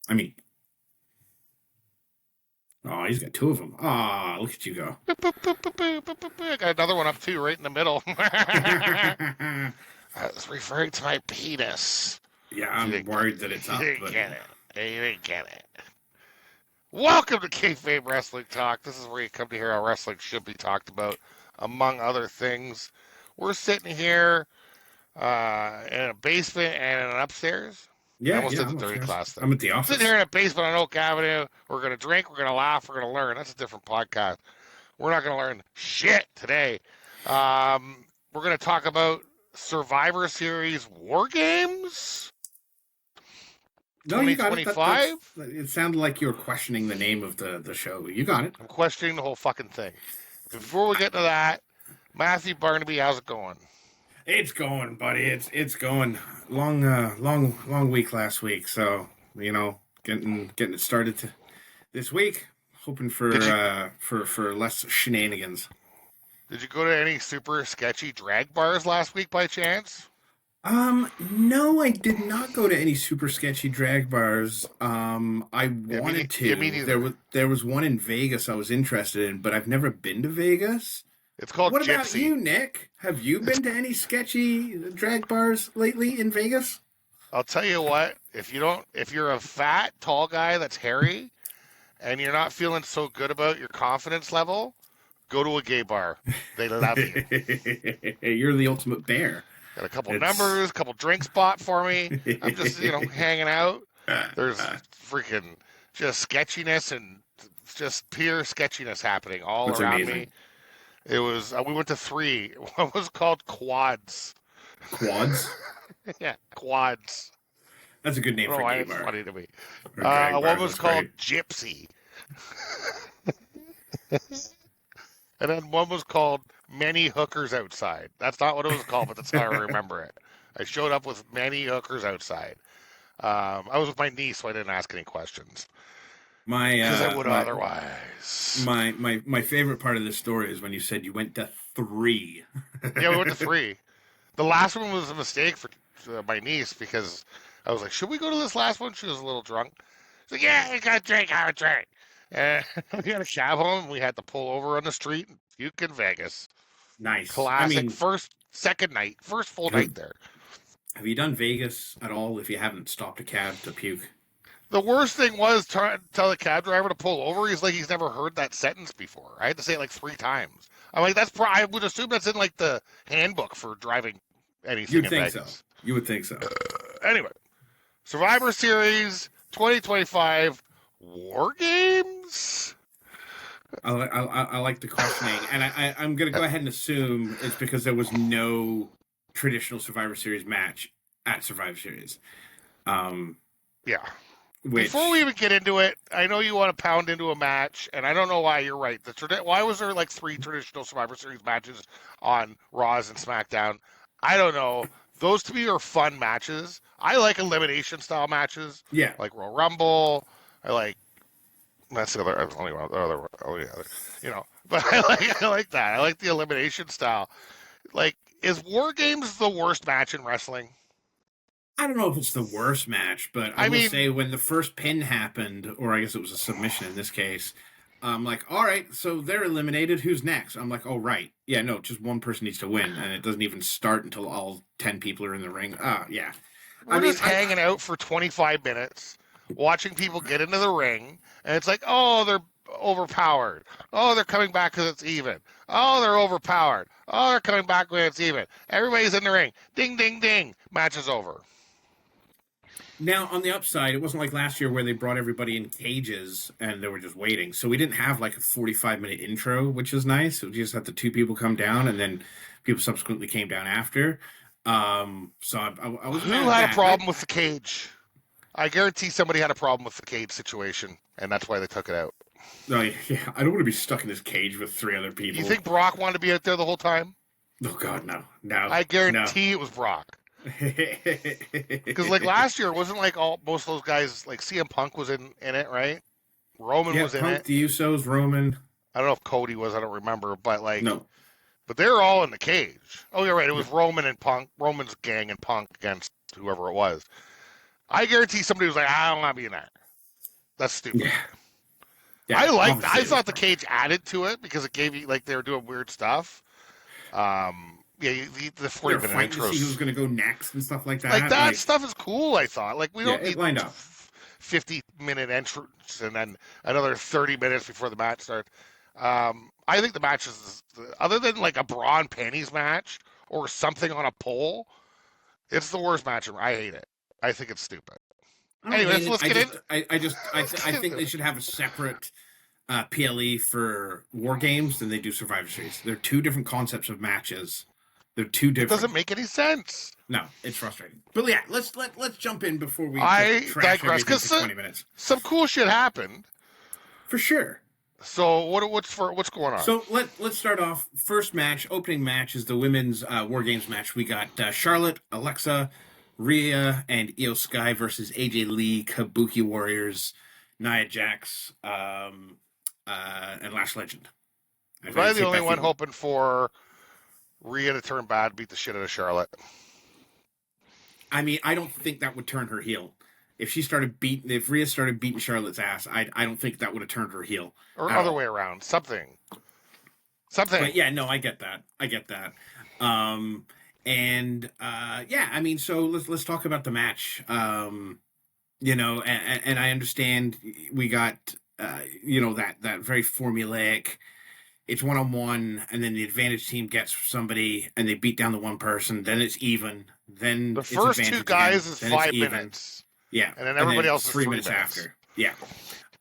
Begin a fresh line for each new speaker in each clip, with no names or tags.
I mean, oh, he's got two of them. Ah, look at you go.
Boop, boop, boop, boop, boop, boop, boop, boop. I got another one up too, right in the middle. I was referring to my penis.
Yeah,
If you
I'm
didn't get
worried
it,
that it's
you
up,
didn't
but
get it. You didn't get it. Welcome to KayFabe Wrestling Talk. This is where you come to hear how wrestling should be talked about, among other things. We're sitting here in a basement and in an upstairs. I
yeah,
almost
yeah,
did the
I'm
dirty
upstairs.
class thing.
I'm at the
Sitting
office.
here in a basement on Oak Avenue. We're going to drink, we're going to laugh, we're going to learn. That's a different podcast. We're not going to learn shit today. We're going to talk about Survivor Series War Games
No, you got it. That's
2025.
it. Sounded like you were questioning the name of the show. You got it.
I'm questioning the whole fucking thing. Before we get into that, Matthew Barnaby, how's it going?
It's going, buddy. It's going. Long week last week. So getting it started this week. Hoping
Did you
for less shenanigans.
did you go to any super sketchy drag bars last week by chance?
No, I did not go to any super sketchy drag bars. I
Yeah,
wanted
me
to.
neither.
There was one in Vegas I was interested in, but I've never been to Vegas.
It's called
What about
Gypsy.
you, Nick? Have you
It's
been to any sketchy drag bars lately in Vegas?
I'll tell you what, if you're a fat, tall guy that's hairy and you're not feeling so good about your confidence level, go to a gay bar. They love you.
You're the ultimate bear.
Got a couple
It's
numbers, a couple drinks bought for me. I'm just, hanging out. There's freaking just sketchiness and just pure sketchiness happening all
That's
around me.
amazing.
It was, we went to three. One was called Quads.
Quads.
Yeah, Quads.
That's a good
I
name
don't
for
know
a
why
gay
it's
bar
funny to me.
or drag
One
bar.
was
That's
called
great.
Gypsy. And then one was called Many Hookers Outside. That's not what it was called, but that's how I remember it. I showed up with many hookers outside. I was with my niece, so I didn't ask any questions
My
because I
uh
would
my
otherwise.
my favorite part of this story is when you said you went to three.
Yeah, we went to three. The last one was a mistake for my niece because I was like, "Should we go to this last one?" She was a little drunk. She's like, "Yeah, you got to drink, have a drink." And we had a cab home. And we had to pull over on the street and puke in Vegas.
Nice. I
Classic.
mean,
Second night, first full
have,
night there.
have you done Vegas at all if you haven't stopped a cab to puke?
The worst thing was trying to tell the cab driver to pull over. He's like, he's never heard that sentence before. I had to say it like three times. I'm like, I would assume that's in like the handbook for driving anything
You'd
in
think so.
Vegas.
You would think so.
Anyway, Survivor Series 2025 War Games.
I like the questioning, and I'm going to go ahead and assume it's because there was no traditional Survivor Series match at Survivor Series.
Yeah.
Which
Before we even get into it, I know you want to pound into a match, and I don't know why you're right. Why was there like three traditional Survivor Series matches on Raws and SmackDown? I don't know. Those to me are fun matches. I like elimination style matches,
yeah,
like Royal Rumble. I like that's the other only other, But I like that. I like the elimination style. Like, is War Games the worst match in wrestling?
I don't know if it's the worst match, but I
I
will
mean,
say when the first pin happened, or I guess it was a submission in this case, I'm like, all right, so they're eliminated. Who's next? I'm like, oh, right. Yeah, no, just one person needs to win, and it doesn't even start until all 10 people are in the ring. Yeah. I
we're
mean,
just hanging out for 25 minutes, watching people get into the ring, and it's like, oh, they're overpowered. Oh, they're coming back because it's even. Oh, they're overpowered. Oh, they're coming back when it's even. Everybody's in the ring. Ding, ding, ding. Match is over.
now, on the upside, it wasn't like last year where they brought everybody in cages and they were just waiting. So we didn't have like a 45-minute intro, which is nice. We just had the two people come down, and then people subsequently came down after. So I wasn't mad
Who
at
had a
that.
problem with the cage? I guarantee somebody had a problem with the cage situation, and that's why they took it out.
No, yeah, I don't want to be stuck in this cage with three other
You
people.
think Brock wanted to be out there the whole time?
Oh God, no, no,
I
no.
guarantee it was Brock. Because like last year, it wasn't like most of those guys. Like CM Punk was in it, right? Roman
Yeah,
was in
Punk,
it.
the Usos, Roman.
I don't know if Cody was. I don't remember, but
No,
but they're all in the cage. Oh, you're right. It was Roman and Punk. Roman's gang and Punk against whoever it was. I guarantee somebody was like, I don't want to be in there. That's stupid.
Yeah.
I
Obviously it was
thought the
broke.
cage added to it because it gave you like they were doing weird stuff. The
They
40
were
minute
fighting to see who was
intros
going to go next and stuff like
like
that.
that
Like,
stuff is cool. I thought like we
yeah,
don't
it
need
lined up.
50-minute entrance and then another 30 minutes before the match starts. I think the match is other than like a bra and panties match or something on a pole. It's the worst match ever. I hate it. I think it's stupid.
I don't hate
Anyways,
it.
let's get in. Let's
I
get
think
into
they
it.
should have a separate PLE for War Games than they do Survivor Series. They're two different concepts of matches. They're two
It doesn't
different.
make any sense.
No, it's frustrating. But yeah, let's jump in before we just
I
trash
digress
everything
because
for 20 minutes.
some cool shit happened.
For sure.
So what's going on?
So let's start off. First match, opening match is the women's War Games match. We got Charlotte, Alexa, Rhea, and Io Sky versus AJ Lee, Kabuki Warriors, Nia Jax, and Lash Legend.
Was I the only one hoping for Rhea to turn bad, beat the shit out of Charlotte?
I mean, I don't think that would turn her heel. If Rhea started beating Charlotte's ass, I don't think that would have turned her heel.
Or other way around. Something.
But yeah, no, I get that. Yeah, I mean, so let's talk about the match. And I understand we got that very formulaic. It's 1-on-1, and then the advantage team gets somebody, and they beat down the one person. Then it's even. Then
the
it's
first two guys
again,
is
then
5 minutes.
Yeah,
and then everybody else is
3
minutes
after. Yeah.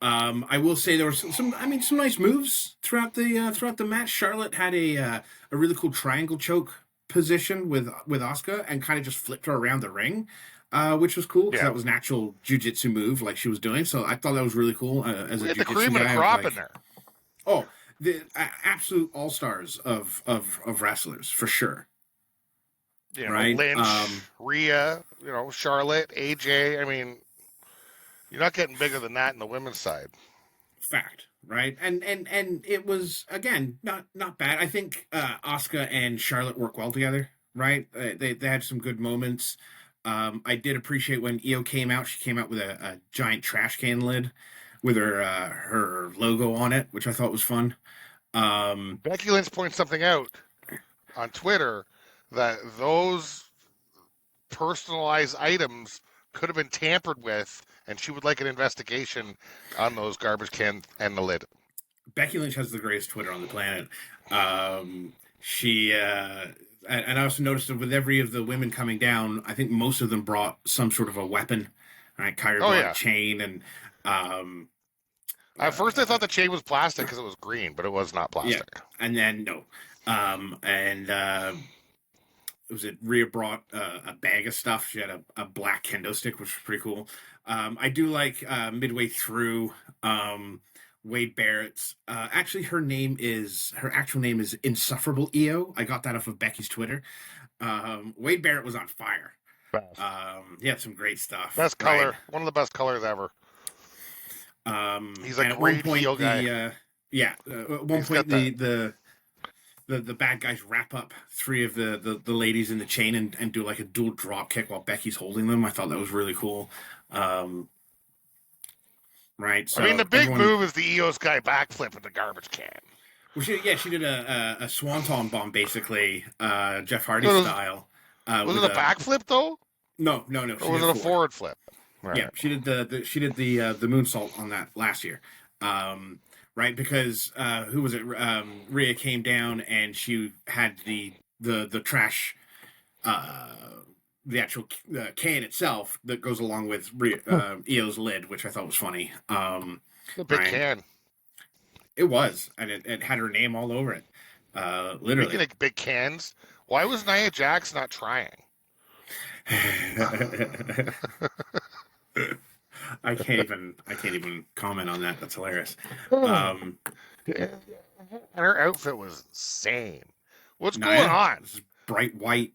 I will say there were some nice moves throughout the match. Charlotte had a really cool triangle choke position with Asuka and kind of just flipped her around the ring, which was cool because that was an actual jujitsu move like she was doing. So I thought that was really cool as a
we had the
jujitsu
cream and
guy.
the crop in there.
Oh, the absolute all stars of wrestlers for sure. Right,
Lynch, Rhea, Charlotte, AJ. I mean, you're not getting bigger than that in the women's side.
Fact, right? And it was again not bad. I think Asuka and Charlotte work well together. Right? They had some good moments. I did appreciate when Io came out. She came out with a giant trash can lid with her logo on it, which I thought was fun.
Becky Lynch points something out on Twitter that those personalized items could have been tampered with, and she would like an investigation on those garbage cans and the lid.
Becky Lynch has the greatest Twitter on the planet. She and I also noticed that with every of the women coming down, I think most of them brought some sort of a weapon. Right, Kyrie brought a chain, and
at first I thought the chain was plastic because it was green, but it was not plastic.
Yeah. And then Rhea brought a bag of stuff. She had a black kendo stick, which was pretty cool. I do like midway through Wade Barrett's. Actually, her actual name is Insufferable Io. I got that off of Becky's Twitter. Wade Barrett was on fire. He had some great stuff.
Best color, right? One of the best colors ever. He's a great heel guy.
At one point the bad guys wrap up three of the ladies in the chain and do like a dual drop kick while Becky's holding them. I thought that was really cool. Right. So
I mean, the big move is the Io Sky backflip in the garbage can.
Well, she did a swanton bomb basically, Jeff Hardy style.
Was it a backflip though?
No.
Or was it a forward flip?
Right. Yeah, she did the moonsault on that last year. Right, because who was it? Rhea came down and she had the trash, the actual can itself that goes along with Io's lid, which I thought was funny.
The big can.
It was, and it had her name all over it. Literally.
Speaking of big cans, why was Nia Jax not trying?
I can't even comment on that. That's hilarious.
Her outfit was insane. What's going on?
This is bright white.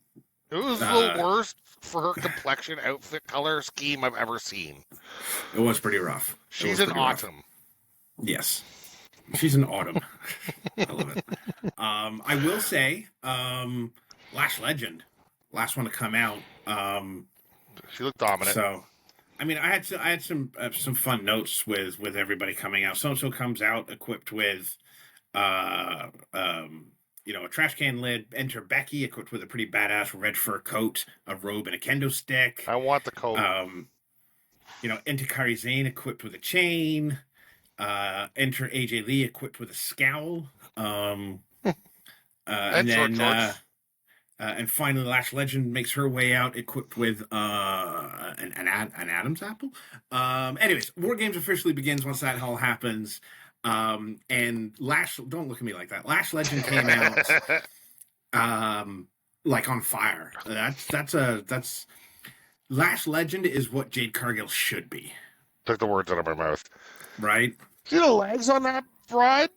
It was the worst for her complexion, outfit, color scheme I've ever seen.
It was pretty rough.
She's an autumn.
Rough. Yes. She's an autumn. I love it. I will say, Lash Legend, last one to come out.
She looked dominant.
So, I mean, I had some fun notes with everybody coming out. So and so comes out equipped with uh um a trash can lid. Enter Becky equipped with a pretty badass red fur coat, a robe, and a kendo stick.
I want the coat.
Enter Kairi Sane equipped with a chain. Enter AJ Lee equipped with a scowl. And
And short
then
shorts.
and finally, Lash Legend makes her way out equipped with an Adam's apple. Anyways, War Games officially begins once that all happens. And Lash, don't look at me like that. Lash Legend came out like on fire. That's Lash Legend is what Jade Cargill should be,
Took the words out of my mouth.
right?
See the legs on that bride?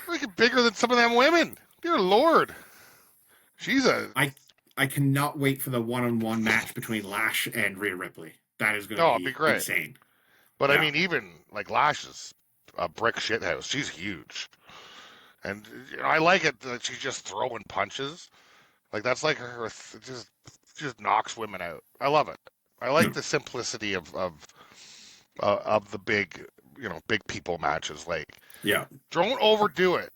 Freaking bigger than some of them women. Dear Lord. She's a.
I cannot wait for the one-on-one match between Lash and Rhea Ripley. That is going to
it'd
be
be great.
insane.
But
Yeah.
I mean, even like Lash is a brick shithouse. She's huge. And I like it that she's just throwing punches. Like that's like her. Just knocks women out. I love it. I like the simplicity of the big big people matches. Like
Yeah.
don't overdo it.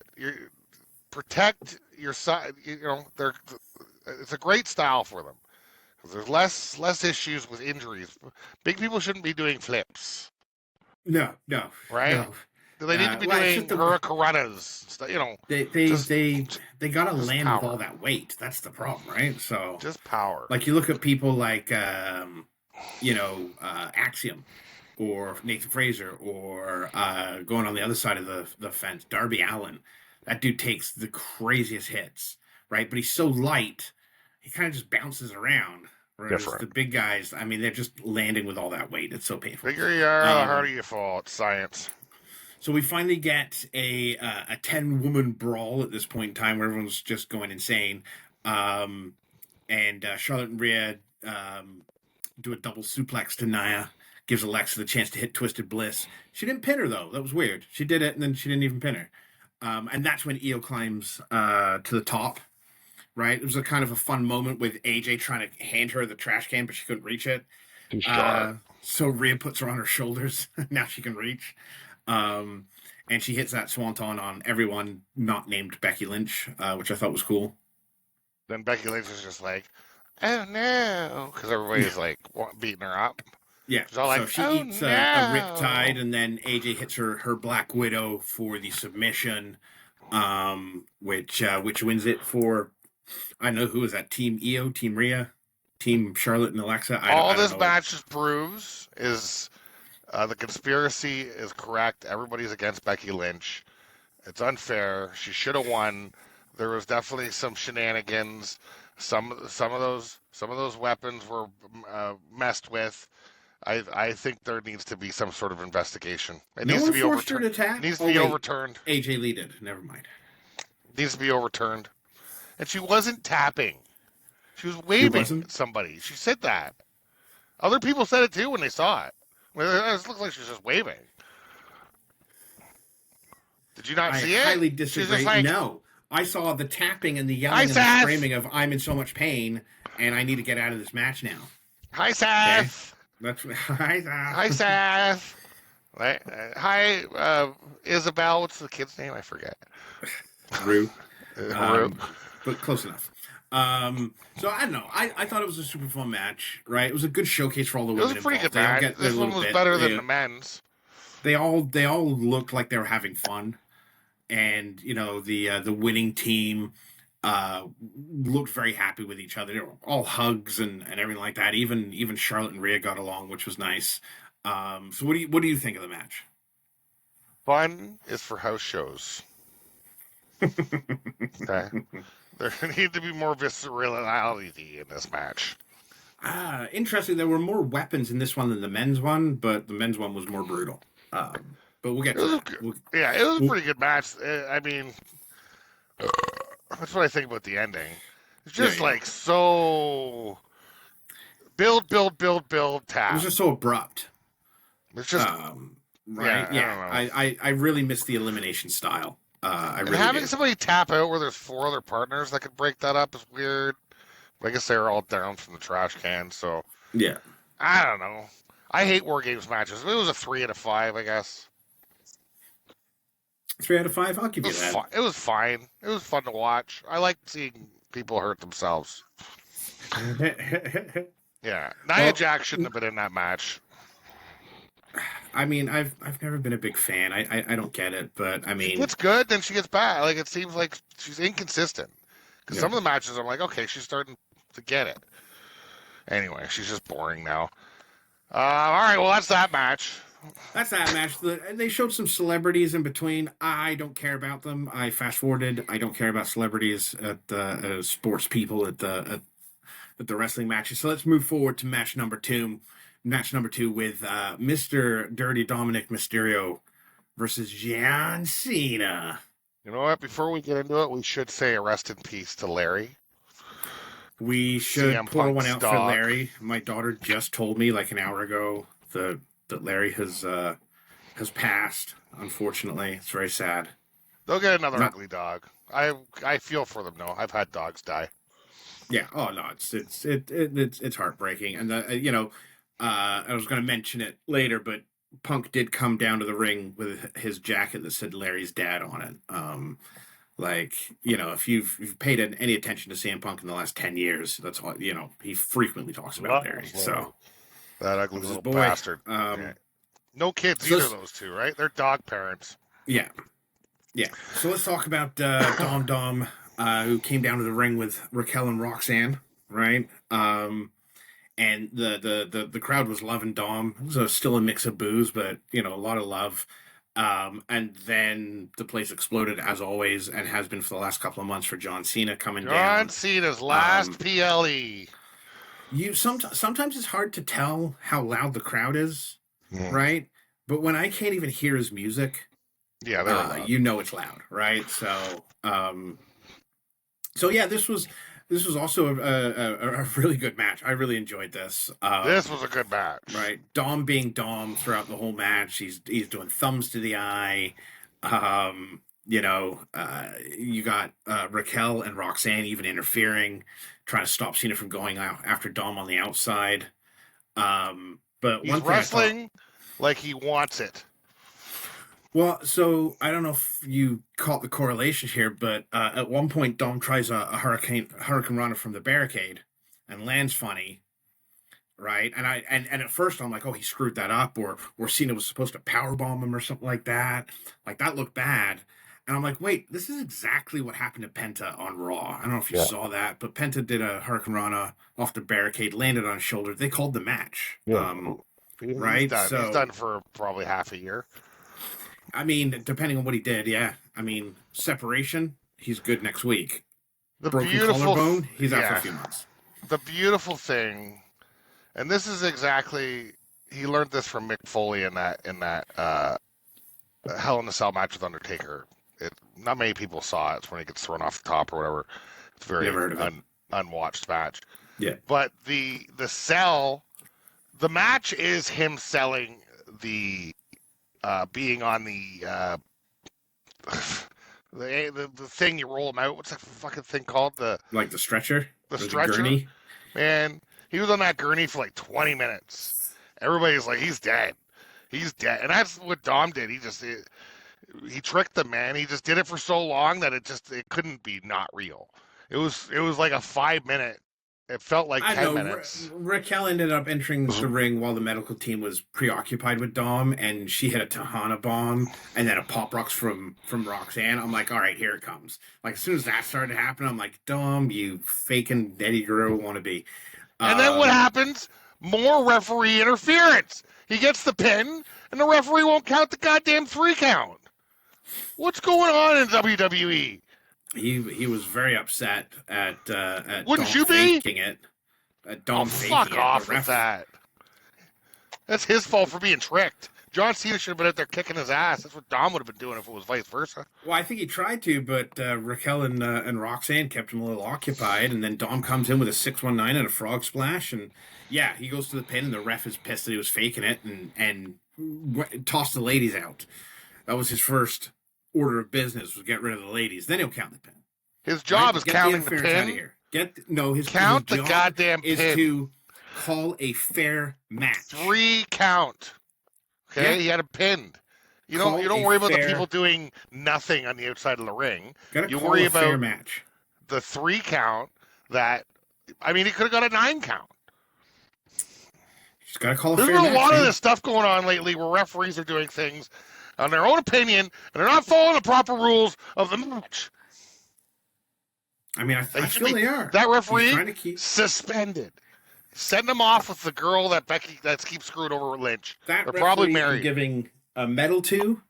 Protect your side. It's a great style for them. There's less issues with injuries. Big people shouldn't be doing flips,
No.
right?
No.
They need to be doing hurricanranas.
They gotta land
power.
with all that weight. That's the problem, right? So
Just power.
like you look at people like Axiom or Nathan Fraser or going on the other side of the fence, Darby Allin. That dude takes the craziest hits, right? But he's so light, he kind of just bounces around. Whereas
Different.
the big guys, I mean, they're just landing with all that weight. It's so painful.
Bigger you are, the harder you fall. It's science.
So we finally get a 10-woman brawl at this point in time where everyone's just going insane. And Charlotte and Rhea do a double suplex to Nia, gives Alexa the chance to hit Twisted Bliss. She didn't pin her, though. That was weird. She did it, and then she didn't even pin her. And that's when Io climbs to the top, right? It was a kind of a fun moment with AJ trying to hand her the trash can, but she couldn't reach it. So Rhea puts her on her shoulders. Now she can reach. And she hits that swanton on everyone not named Becky Lynch, which I thought was cool.
Then Becky Lynch was just like, oh no, because everybody's like beating her up.
Yeah,
so
like, she eats a riptide, and then AJ hits her Black Widow for the submission, which wins it for, I don't know, who is that? Team Io, Team Rhea, Team Charlotte and Alexa?
All this match just proves is the conspiracy is correct. Everybody's against Becky Lynch. It's unfair. She should have won. There was definitely some shenanigans. Some of those weapons were messed with. I think there needs to be some sort of investigation. It needs to be overturned. It needs to be overturned.
AJ Lee did. Never mind.
It needs to be overturned. And she wasn't tapping. She was waving at somebody. She said that. Other people said it too when they saw it. It looks like she's just waving. Did you not see it?
I highly disagree.
Like,
no. I saw the tapping and the yelling and the screaming of "I'm in so much pain and I need to get out of this match now."
Hi, Seth.
Okay? Hi, Seth.
Hi, Seth. Hi, Isabel. What's the kid's name? I forget.
Rue.
Rue.
But close enough. So I don't know. I thought it was a super fun match, right? It was a good showcase for all the women.
It was a pretty good match. This one was better than the men's.
They all looked like they were having fun. And the winning team looked very happy with each other. They were all hugs and everything like that. Even Charlotte and Rhea got along, which was nice. So what do you think of the match?
Fun is for house shows. Okay. There need to be more viscerality in this match.
Interesting. There were more weapons in this one than the men's one, but the men's one was more brutal. But we'll get to that.
It was a pretty good match. I mean, that's what I think about the ending. It's just so build, tap.
It was just so abrupt.
It's just
right. Yeah, I really miss the elimination style.
Having somebody tap out where there's 4 other partners that could break that up is weird. But I guess they were all down from the trash can, so
yeah.
I don't know. I hate War Games matches. It was a 3 out of 5, I guess.
3 out of 5. I'll give
It
you
was
that.
fun. It was fine. It was fun to watch. I like seeing people hurt themselves. Yeah, Nia
Well,
Jax shouldn't have been in that match.
I mean, I've never been a big fan. I don't get it, but I
She
mean,
gets good, then she gets bad. Like it seems like she's inconsistent. Because
yeah.
some of the matches, I'm like, okay, she's starting to get it. Anyway, she's just boring now. All right, well that's that match.
That's that match. They showed some celebrities in between. I don't care about them. I fast forwarded. I don't care about celebrities at the sports people at the wrestling matches. So let's move forward to match number two. Match number 2 with Mr. Dirty Dominic Mysterio versus John Cena.
You know what? Before we get into it, we should say a rest in peace to Larry.
We should
CM
pour one
Punk's
out
dog.
for Larry. My daughter just told me like an hour ago that Larry has passed. Unfortunately, it's very sad.
They'll get another
Not,
ugly dog. I feel for them. No, I've had dogs die.
yeah. Oh no, it's heartbreaking. And I was going to mention it later, but Punk did come down to the ring with his jacket that said Larry's dad on it. Like, if you've paid any attention to CM Punk in the last 10 years, that's all, he frequently talks about Larry. So
that ugly little
boy.
bastard. Yeah. No kids either, those two, right? They're dog parents.
Yeah. Yeah. So let's talk about Dom, who came down to the ring with Raquel and Roxanne, right? And the crowd was loving Dom. It was still a mix of booze, but a lot of love. And then the place exploded as always, and has been for the last couple of months for John Cena coming down.
John Cena's last PLE.
Sometimes it's hard to tell how loud the crowd is, right? But when I can't even hear his music,
yeah,
it's loud, right? So yeah, this was also a really good match. I really enjoyed this.
This was a good match,
right? Dom being Dom throughout the whole match. He's doing thumbs to the eye. You got Raquel and Roxanne even interfering, trying to stop Cena from going out after Dom on the outside. But
he's wrestling like he wants it.
Well, so I don't know if you caught the correlation here, but at one point Dom tries a hurricane runner from the barricade and lands funny, right? And at first I'm like, oh, he screwed that up, or Cena was supposed to powerbomb him or something like that. Like that looked bad. And I'm like, wait, this is exactly what happened to Penta on Raw. I don't know if you saw that, but Penta did a hurricane runner off the barricade, landed on his shoulder. They called the match.
Yeah.
Right?
He's done for probably half a year.
I mean, depending on what he did, yeah. I mean, separation, he's good next week.
The
Broken
beautiful
collarbone, he's out for a few months.
The beautiful thing, and this is exactly, he learned this from Mick Foley in that Hell in a Cell match with Undertaker. Not many people saw it. It's when he gets thrown off the top or whatever. It's a very unwatched match.
Yeah.
But the match is him selling the being on the thing you roll him out. What's that fucking thing called? The
stretcher?
The stretcher?
Gurney?
Man, he was on that gurney for like 20 minutes. Everybody's like, he's dead. He's dead. And that's what Dom did. He tricked them, man. He just did it for so long that it couldn't be not real. It was like a 5-minute. It felt like 10 minutes.
Raquel ended up entering the ring while the medical team was preoccupied with Dom, and she hit a Tahana bomb and then a pop rocks from Roxanne. I'm like, all right, here it comes. Like, as soon as that started to happen, I'm like, Dom, you faking Eddie Guerrero wannabe.
And then what happens? More referee interference. He gets the pin, and the referee won't count the goddamn 3 count. What's going on in WWE?
He was very upset at
Wouldn't
Dom
you be?
faking it. Dom faking
fuck
it.
off with that. That's his fault for being tricked. John Cena should have been out there kicking his ass. That's what Dom would have been doing if it was vice versa.
Well, I think he tried to, but Raquel and Roxanne kept him a little occupied, and then Dom comes in with a 619 and a frog splash, and yeah, he goes to the pin, and the ref is pissed that he was faking it, and tossed the ladies out. That was his first order of business, was get rid of the ladies. Then he'll count the pin.
His job is counting the pin.
Out of here. His
count
job
the goddamn
is
pin.
call a fair match.
3 count. Okay,
Yeah.
he had a pinned. You
Call
don't
a
worry about the
fair-
people doing nothing on the outside of the ring.
Gotta
You
call
worry
a fair
about
match.
the 3 count that, I mean, he could have got a 9 count.
Just gotta call a
There's
fair
been
match.
a lot of
man.
this stuff going on lately where referees are doing things on their own opinion and they're not following the proper rules of the match.
I mean, I feel they are.
That
He's
referee
trying to keep
suspended. Send him off with the girl that keeps screwing over with Lynch.
that
They're
referee.
probably
I'm
married.
giving a medal to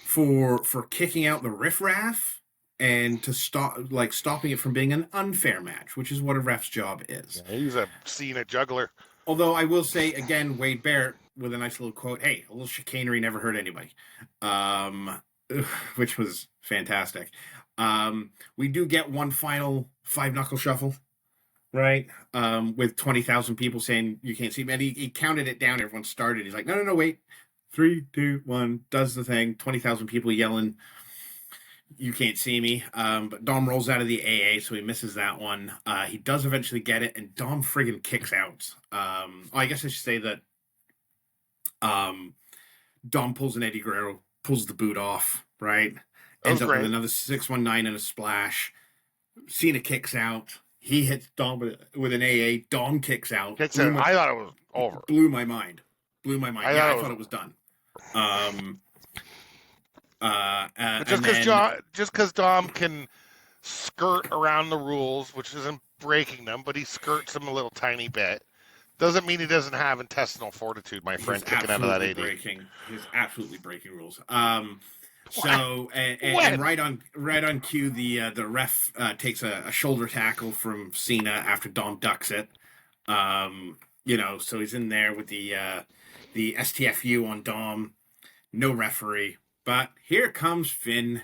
for kicking out the riffraff and to stopping it from being an unfair match, which is what a ref's job is.
Yeah, he's a Cena juggler.
Although I will say again, Wade Barrett with a nice little quote: "Hey, a little chicanery never hurt anybody," which was fantastic. We do get one final 5-knuckle shuffle, right? With 20,000 people saying you can't see me. And he counted it down. Everyone started. He's like, no, wait. 3, 2, 1, does the thing. 20,000 people yelling, you can't see me. But Dom rolls out of the AA, so he misses that one. He does eventually get it, and Dom friggin' kicks out. I guess I should say that Dom pulls an Eddie Guerrero, pulls the boot off, right? Ends up with another 619 and a splash. Cena kicks out. He hits Dom with an AA. Dom kicks out.
I thought it was over.
Blew my mind. I thought it was done.
Just because Dom can skirt around the rules, which isn't breaking them, but he skirts them a little tiny bit, doesn't mean he doesn't have intestinal fortitude, my friend, kicking out of that 80.
He's absolutely breaking rules. So and right on cue, the ref takes a shoulder tackle from Cena after Dom ducks it. So he's in there with the STFU on Dom. No referee, but here comes Finn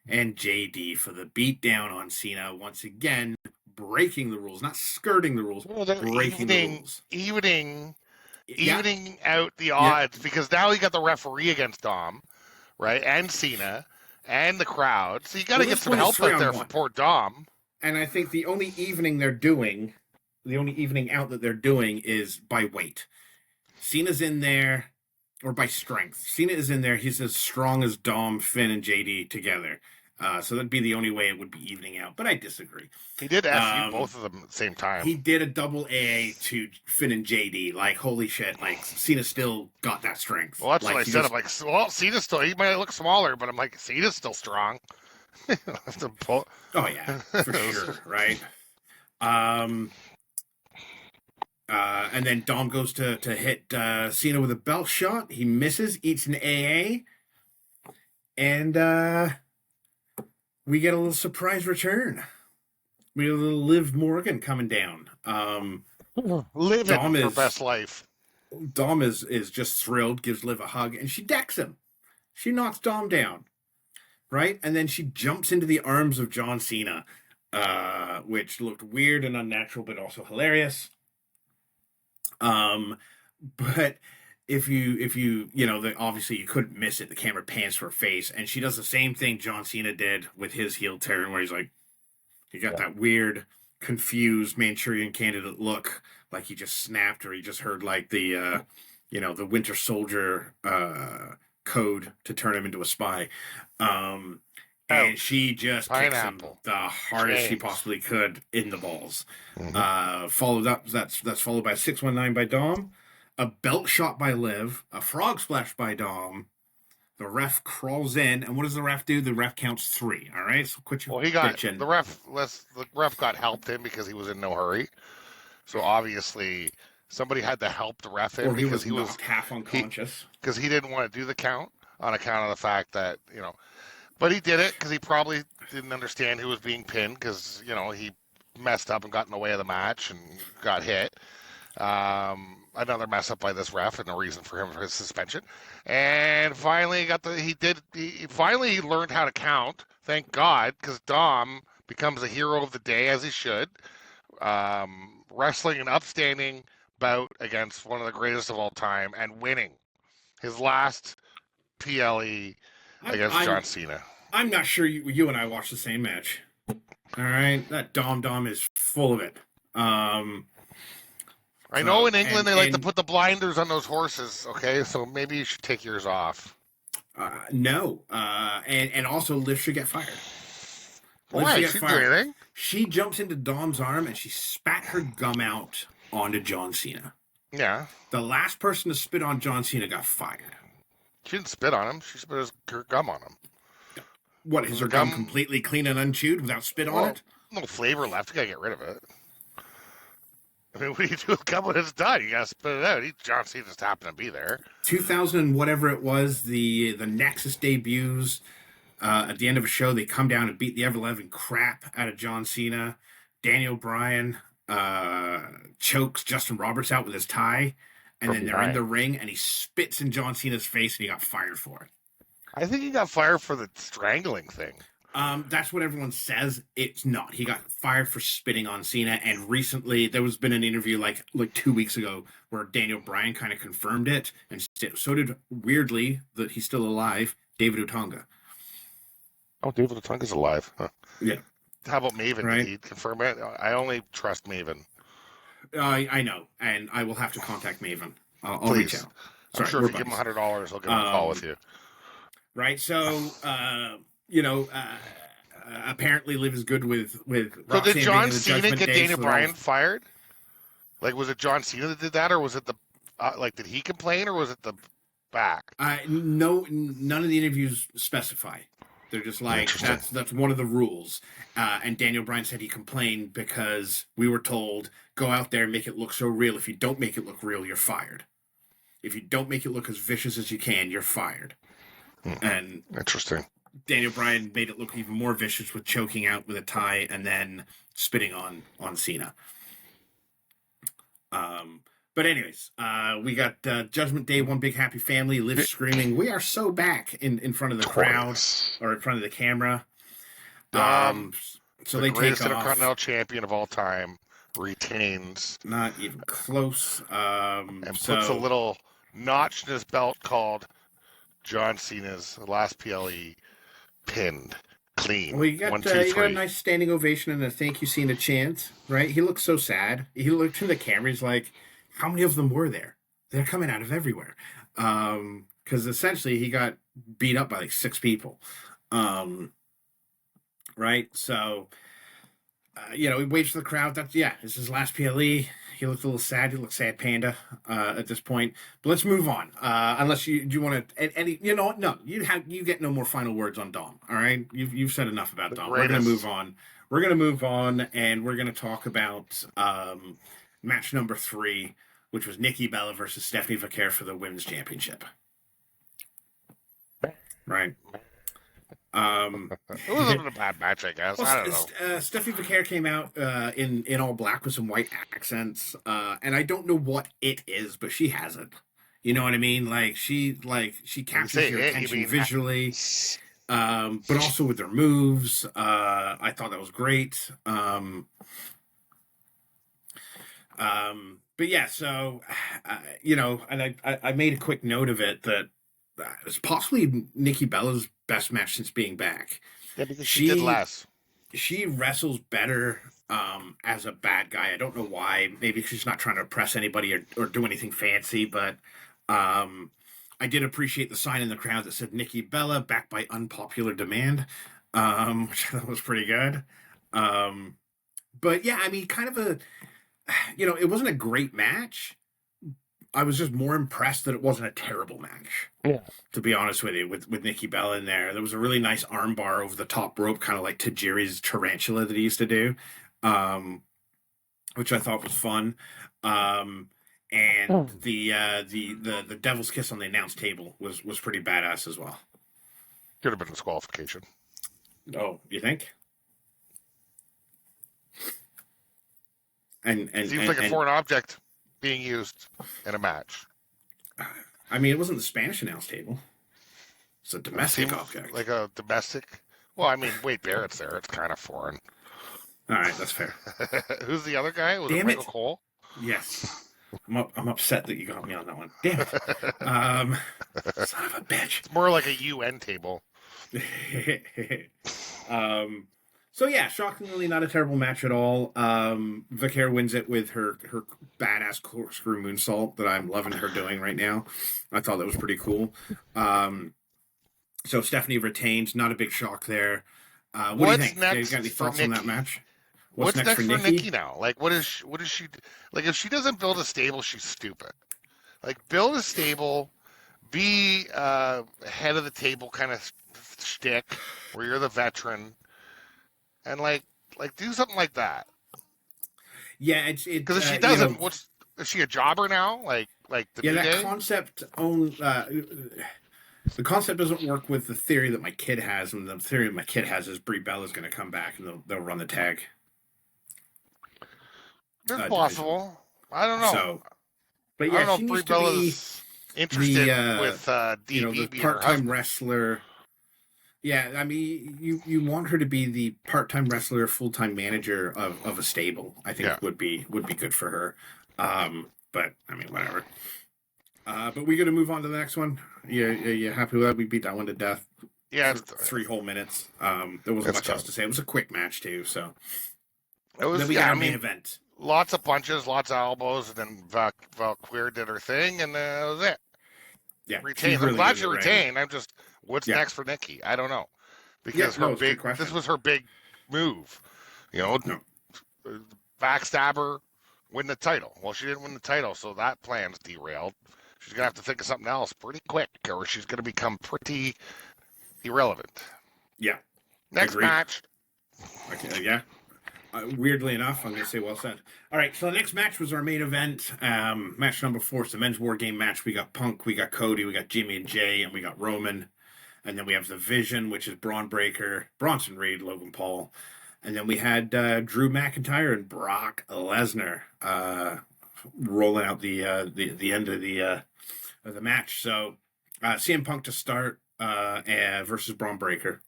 and JD for the beatdown on Cena once again, breaking the rules, not skirting the rules, breaking the rules,
evening out the odds because now you got the referee against Dom. Right, and Cena, and the crowd. So you got to get some help out there for poor Dom.
And I think the only evening out that they're doing is by weight. Cena's in there, or by strength. Cena is in there. He's as strong as Dom, Finn, and JD together. So that'd be the only way it would be evening out. But I disagree.
He did FU both of them at the same time.
He did a double AA to Finn and JD. Like, holy shit. Like, Cena still got that strength.
Well, that's what I said. I'm like, well, Cena's still, he might look smaller, but I'm like, Cena's still strong.
Oh, yeah, for sure, right? And then Dom goes to hit Cena with a belt shot. He misses, eats an AA. And we get a little surprise return. We get a little Liv Morgan coming down.
Living her best life.
Dom is just thrilled, gives Liv a hug, and she decks him. She knocks Dom down, right? And then she jumps into the arms of John Cena, which looked weird and unnatural, but also hilarious. But if you obviously you couldn't miss it. The camera pans to her face, and she does the same thing John Cena did with his heel turn, where he's like, he got that weird, confused Manchurian Candidate look, like he just snapped, or he just heard like the Winter Soldier code to turn him into a spy. And she just kicks him the hardest she possibly could in the balls. Followed up, that's followed by a 619 by Dom, a belt shot by Liv, a frog splash by Dom. The ref crawls in, and what does the ref do? The ref counts 3. All right, so quit your bitching.
The ref got helped in because he was in no hurry. So obviously somebody had to help the ref in,
or
because
he was half unconscious
because he didn't want to do the count on account of the fact that but he did it because he probably didn't understand who was being pinned, because he messed up and got in the way of the match and got hit. Another mess up by this ref, and a reason for his suspension. And finally he finally learned how to count. Thank God, because Dom becomes a hero of the day, as he should. Wrestling an upstanding bout against one of the greatest of all time and winning his last PLE against John Cena.
I'm not sure you and I watched the same match. All right, that Dom is full of it.
I know in England they like to
and
put the blinders on those horses. Okay, so maybe you should take yours off.
no, and also Liv should get fired. Liv should
Why?
get
She didn't do
fired.
anything.
She jumps into Dom's arm and she spat her gum out onto John Cena.
Yeah.
The last person to spit on John Cena got fired.
She didn't spit on him. She spit her gum on him.
What, is her gum completely clean and unchewed without spit on it?
No flavor left. You gotta get rid of it. I mean, what do you do with gum when it's done? You gotta spit it out. John Cena just happened to be there.
2000 and whatever it was, the Nexus debuts. At the end of a show, they come down and beat the ever-loving crap out of John Cena. Daniel Bryan chokes Justin Roberts out with his tie, and then they're in the ring, and he spits in John Cena's face, and he got fired for it.
I think he got fired for the strangling thing.
That's what everyone says. It's not. He got fired for spitting on Cena, and recently there was been an interview like 2 weeks ago where Daniel Bryan kind of confirmed it, and so did, weirdly, that he's still alive, David Otunga.
Oh, David Otunga's alive. Huh.
Yeah.
How about Maven?
Right?
Did he confirm it? I only trust Maven.
I know, and I will have to contact Maven. I'll reach out.
Sorry, I'm sure if you give him $100, he'll get on a call with you.
Right. So, apparently Liv is good with
So did John Cena get
Day,
Daniel Bryan fired? Like, was it John Cena that did that, or was it the did he complain, or was it the back?
No, none of the interviews specify. They're just like, that's one of the rules. And Daniel Bryan said he complained because we were told, go out there and make it look so real. If you don't make it look real, you're fired. If you don't make it look as vicious as you can, you're fired. And
interesting.
Daniel Bryan made it look even more vicious with choking out with a tie and then spitting on Cena. But anyways, we got Judgment Day, One Big Happy Family, Liv screaming, "We are so back!" in front of the crowd or in front of the camera. So
the
they
greatest
take off.
Intercontinental Champion of all time retains,
not even close,
and puts a little notch in his belt called John Cena's last PLE pinned. Clean.
Well, you got a nice standing ovation and a thank you Cena chant, right? He looked so sad. He looked in the camera. He's like, how many of them were there? They're coming out of everywhere. Because essentially he got beat up by like 6 people. Right? So, he waits for the crowd. It's his last PLE. He looked a little sad. He looked sad panda at this point. But let's move on. Unless you want to, any no, you get no more final words on Dom. All right, you've said enough about Dom. We're gonna move on. And we're gonna talk about match number 3, which was Nikki Bella versus Stephanie Vaquer for the women's championship. Right.
It wasn't a bad match, I guess. I don't know.
Stephanie Vaquer came out in all black with some white accents, and I don't know what it is, but she has it. You know what I mean? Like she captures your attention visually, but also with her moves. I thought that was great. But yeah, so and I made a quick note of it that it's possibly Nikki Bella's best match since being back.
Yeah, because she did less.
She wrestles better as a bad guy. I don't know why. Maybe she's not trying to impress anybody or do anything fancy, but I did appreciate the sign in the crowd that said Nikki Bella, backed by unpopular demand, which I thought was pretty good. But yeah, I mean, kind of it wasn't a great match. I was just more impressed that it wasn't a terrible match.
Yeah.
To be honest with you, with Nikki Bella in there. There was a really nice arm bar over the top rope, kind of like Tajiri's tarantula that he used to do, which I thought was fun. And the Devil's Kiss on the announce table was pretty badass as well.
Could have been a disqualification.
Oh, you think? And
seems like a foreign object being used in a match.
I mean, it wasn't the Spanish announce table. It's a domestic object.
Like a domestic? Well, I mean, Wade Barrett's there. It's kind of foreign.
All right, that's fair.
Who's the other guy? Was it Michael Cole?
Yes. I'm upset that you got me on that one. Damn it. Son of a bitch.
It's more like a UN table.
So yeah, shockingly not a terrible match at all. Vicaire wins it with her badass corkscrew moonsault that I'm loving her doing right now. I thought that was pretty cool. So Stephanie retains, not a big shock there. What do you
What's
think? You got
next
any
for
thoughts on that
Nikki?
match? What's
What's
next for
next for
Nikki?
Nikki now? Like, what is she like? If she doesn't build a stable, she's stupid. Like, build a stable, be head of the table kind of shtick, where you're the veteran, and like do something like that.
Yeah, it's
Because if she
you know
doesn't, what's is she a jobber now? Like the
yeah
New
that
Day?
concept own the concept doesn't work with the theory that my kid has, and the theory my kid has is Brie Bella's going to come back and they'll run the tag
It's
division.
possible. I don't know.
So, but
I
yeah,
don't know
she
if Brie
needs to be
Bella's interested
the
with
the
DB being her
part-time
husband.
wrestler. Yeah, I mean, you want her to be the part-time wrestler, full-time manager of a stable. I
Yeah.
think would be good for her. But I mean, whatever. But we got to move on to the next one. You happy with that? We beat that one to death
Yeah,
for 3 whole minutes. There wasn't
it's
much else
done.
to say. It was a quick match too. So
It
then
was,
we got
yeah, I
our main
mean,
event.
lots of punches, lots of elbows, and then Valkyrie did her thing, and that was it.
Yeah, she's
Retained. I'm
really good
glad
in
she
the ring.
retained. I'm just, what's
Yeah,
next for Nikki? I don't know.
yeah.
Because
No, it's a good
this
question.
was her big move. You know,
No,
backstabber, win the title. Well, she didn't win the title, so that plan's derailed. She's going to have to think of something else pretty quick, or she's going to become pretty irrelevant.
yeah,
Next
agreed.
match.
Okay, yeah. Weirdly enough, I'm going to say well said. All right, so the next match was our main event. Match number 4 is the men's war game match. We got Punk, we got Cody, we got Jimmy and Jay, and we got Roman. And then we have the Vision, which is Braun Breaker, Bronson Reed, Logan Paul. And then we had Drew McIntyre and Brock Lesnar rolling out the end of the match. So CM Punk to start versus Braun Breaker.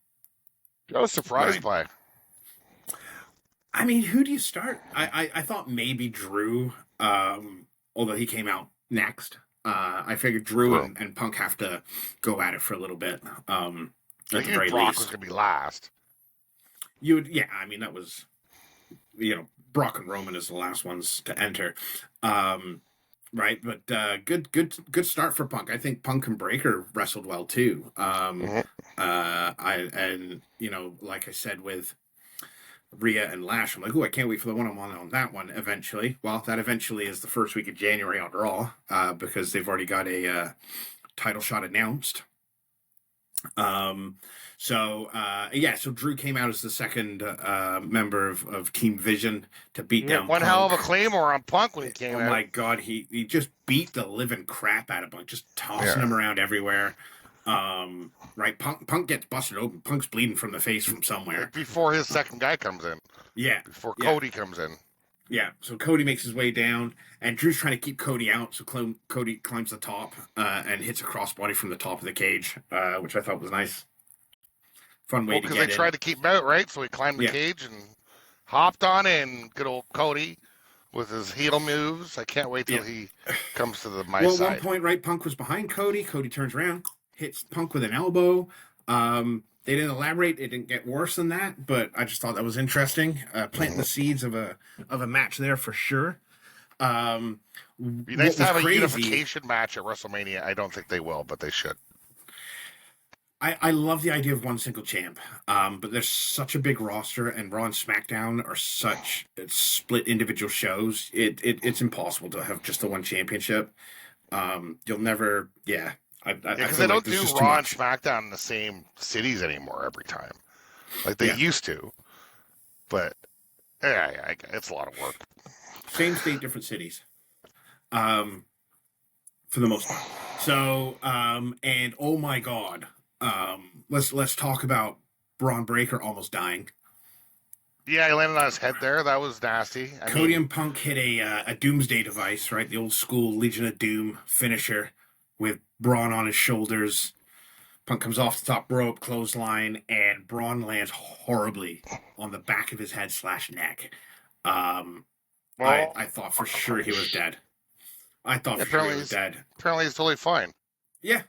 I was surprised
Right.
by.
I mean, who do you start? I thought maybe Drew, although he came out next. I figured Drew
Drew.
and Punk have to go at it for a little bit,
I
at the
knew
very
Brock was
least.
going to be last.
You would, yeah. I mean, that was Brock and Roman is the last ones to enter, right? But good start for Punk. I think Punk and Breaker wrestled well too.
Mhm.
I and like I said with Rhea and Lash. I'm like, oh, I can't wait for the one-on-one on that one eventually. Well, that eventually is the first week of January on Raw, because they've already got a title shot announced. So Drew came out as the second member of Team Vision to beat
He had
down
one
Punk.
hell of a claymore on Punk when he came
Oh
out.
my god, he just beat the living crap out of Punk, just tossing
Yeah.
him around everywhere. Right, Punk gets busted open. Punk's bleeding from the face from somewhere.
Before his second guy comes in.
Yeah,
Before
yeah.
Cody comes in.
Yeah, so Cody makes his way down, and Drew's trying to keep Cody out. So Cody climbs the top and hits a crossbody from the top of the cage, which I thought was nice. Fun way
Well,
to
because they
get in.
tried to keep him out, right? So he climbed the
Yeah.
cage and hopped on in. Good old Cody with his heel moves. I can't wait till
Yeah.
he comes to my
Well, at
side.
one point, right, Punk was behind Cody. Cody turns around, hits Punk with an elbow. They didn't elaborate. It didn't get worse than that, but I just thought that was interesting. Planting the seeds of a match there for sure.
Be nice
What
to
was
have a
crazy?
unification match at WrestleMania. I don't think they will, but they should.
I love the idea of one single champ, but there's such a big roster, and Raw and SmackDown are such split individual shows. It's impossible to have just the one championship. You'll never, yeah. I
Because
feel
they
like
don't
there's
do
just too
Raw and
much.
SmackDown in the same cities anymore every time, like they
Yeah,
used to. But yeah, it's a lot of work.
same state, different cities, um, for the most part. So, and oh my god, let's talk about Braun Breaker almost dying.
Yeah, he landed on his head there. That was nasty.
Cody and Punk hit a Doomsday device, right? The old school Legion of Doom finisher with Braun on his shoulders. Punk comes off the top rope, clothesline, and Braun lands horribly on the back of his head / neck.
well,
I thought for sure he was dead. I thought for sure he
apparently
was dead.
apparently he's totally fine.
Yeah,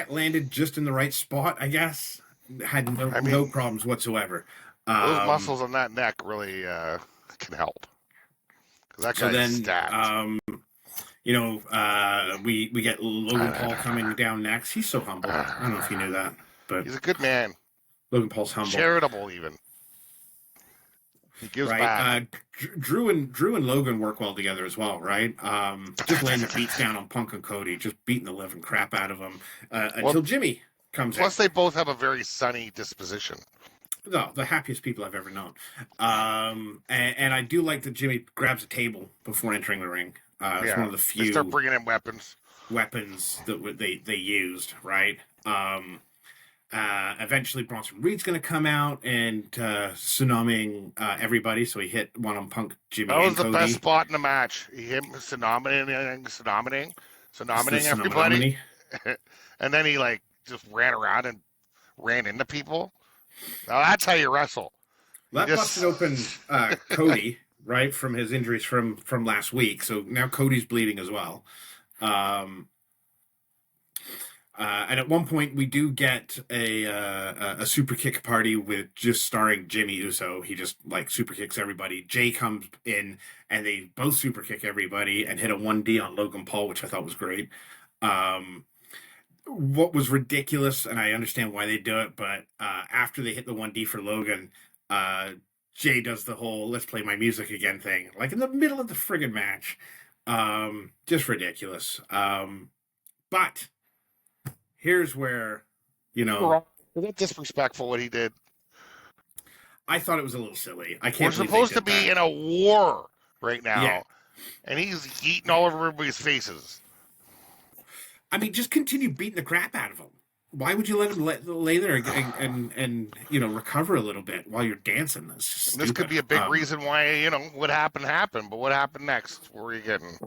landed just in the right spot, I guess. Had
I
no
mean,
problems whatsoever.
Those
Um,
muscles on that neck really can help. Because that
so
guy is
then,
stacked.
we get Logan Paul coming down next. He's so humble. I don't know if you knew that, but
He's a good man.
Logan Paul's humble,
Charitable, even. He gives
right?
back.
Drew and Logan work well together as well, right? Just laying the beats down on Punk and Cody, just beating the living crap out of them
Well,
until Jimmy comes in.
plus they both have a very sunny disposition.
No, the happiest people I've ever known. And I do like that Jimmy grabs a table before entering the ring. It's one of the
They start
few
bringing in weapons.
weapons that they used, right? Eventually, Bronson Reed's going to come out and tsunamiing everybody. So he hit one on Punk,
That
Jimmy,
was
and
the best
Cody.
spot in the match. Him
It's the
tsunomiing everybody.
tsunami.
And then he like just ran around and ran into people. Now that's how you wrestle. You
That busted
just
open Cody, right, from his injuries from last week. So now Cody's bleeding as well. Um, and at one point, we do get a super kick party with just starring Jimmy Uso. He just like super kicks everybody. Jay comes in and they both super kick everybody and hit a 1D on Logan Paul, which I thought was great. Um, what was ridiculous, and I understand why they do it, but after they hit the 1D for Logan, uh, Jay does the whole "let's play my music again" thing, like in the middle of the friggin' match. Just ridiculous. But here's where,
is that disrespectful what he did?
I thought it was a little silly. I
We're
can't believe
supposed
they
to
did
be
that.
in a war right
Yeah.
now, and he's eating all over everybody's faces.
I mean, just continue beating the crap out of him. Why would you let him lay there and recover a little bit while you're dancing? That's just
And this could
stupid.
be a big reason why what happened. But what happened next? What were you getting?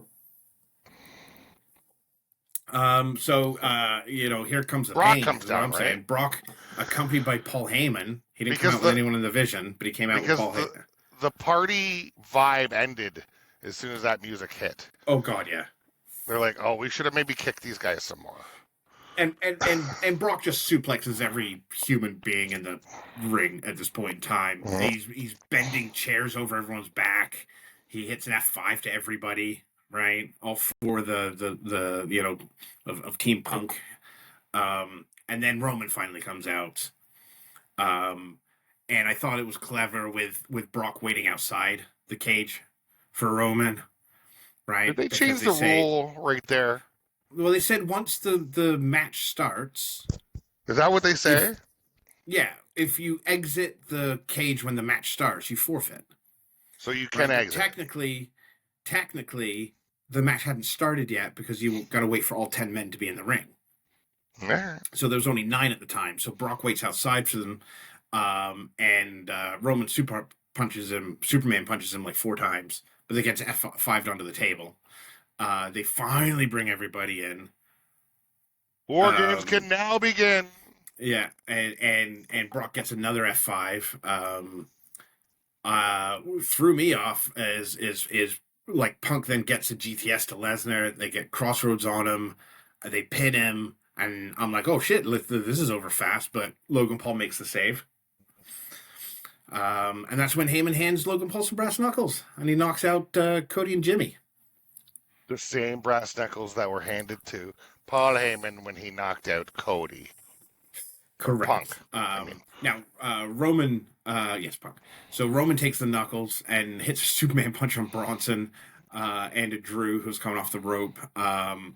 Here comes the
Brock
pain.
comes
Is what
down,
I'm
right?
saying. Brock, accompanied by Paul Heyman. He didn't come
Because
out with anyone in the division, but he came out with
because
Paul Heyman.
the party vibe ended as soon as that music hit.
Oh God, yeah.
They're like, oh, we should have maybe kicked these guys some more.
And Brock just suplexes every human being in the ring at this point in time.
Mm-hmm.
He's bending chairs over everyone's back. He hits an F5 to everybody, right? All for the of Team Punk. And then Roman finally comes out. And I thought it was clever with Brock waiting outside the cage for Roman, right?
Did they
Because
change the rule right there?
well, they said once the match starts,
Is that what they say?
if you exit the cage when the match starts, you forfeit.
So you can
Right?
exit.
Technically, the match hadn't started yet because you got to wait for all 10 men to be in the ring.
Yeah.
So there was only 9 at the time. So Brock waits outside for them, and Roman Superman punches him like 4 times, but they get to F5'd onto the table. They finally bring everybody in.
War games can now begin.
Yeah, and Brock gets another F5. Threw me off is like Punk then gets a GTS to Lesnar. They get Crossroads on him. They pin him, and I'm like, oh shit, this is over fast. But Logan Paul makes the save. And that's when Heyman hands Logan Paul some brass knuckles, and he knocks out Cody and Jimmy.
The same brass knuckles that were handed to Paul Heyman when he knocked out Cody.
Correct.
Punk.
Now, Roman, yes, Punk. So Roman takes the knuckles and hits a Superman punch on Bronson and a Drew who's coming off the rope. And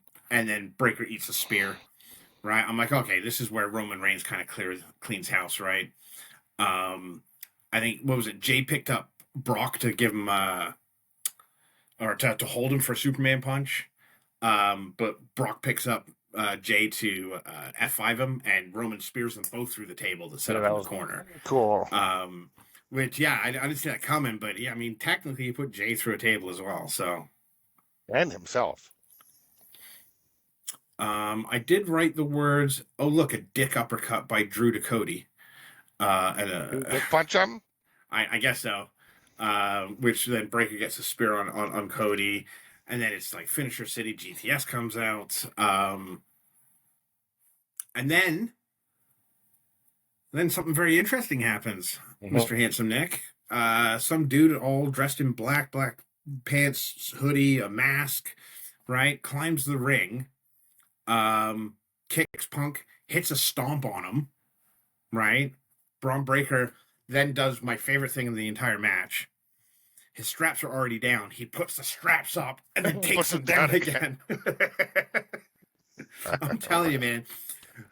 then Breaker eats a spear, right? I'm like, okay, this is where Roman Reigns kind of cleans house, right? I think, what was it? Jay picked up Brock to give him, or to hold him for a Superman punch. But Brock picks up Jay to F5 him, and Roman spears them both through the table to set up in the corner.
Cool.
Which, yeah, I didn't see that coming, but yeah, I mean, technically, he put Jay through a table as well. So,
And himself.
I did write the words. Oh, look, a dick uppercut by Drew to Cody.
Did punch him?
I guess so. Which then Breaker gets a spear on Cody. And then it's like Finisher City, GTS comes out. And then Then something very interesting happens,
Mhm.
Mr. Handsome Nick. Some dude all dressed in black pants, hoodie, a mask, right? Climbs the ring, kicks Punk, hits a stomp on him, right? Braun Breaker then does my favorite thing in the entire match. His straps are already down. He puts the straps up and then takes
Puts
them
them down
down again. I'm telling you, man.